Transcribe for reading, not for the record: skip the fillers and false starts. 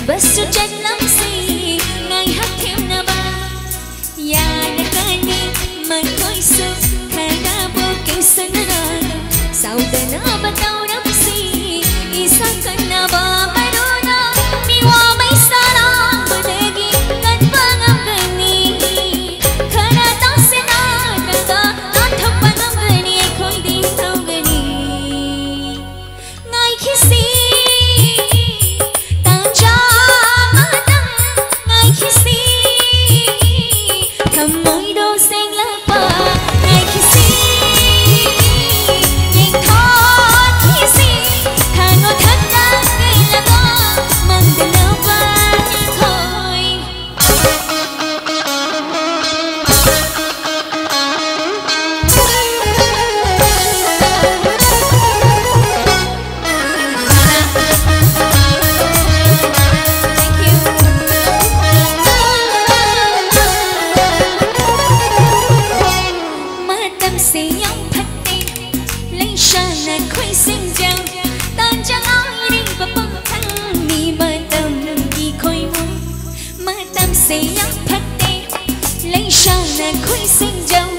bus cho chết lắm gì ngày hát thêm na ba ya na kani mai khói sương khai đã vô kinh sân na sao để nó bắt đầu đắm gì isa cần na ba mai đó na mi wa mai sa na berdegi kan bangam gani khana ta se na daga ta thap bangam gani khoi di thau gani ngai khisi sẽ phát đi lấy sang nàng khói xinh dầu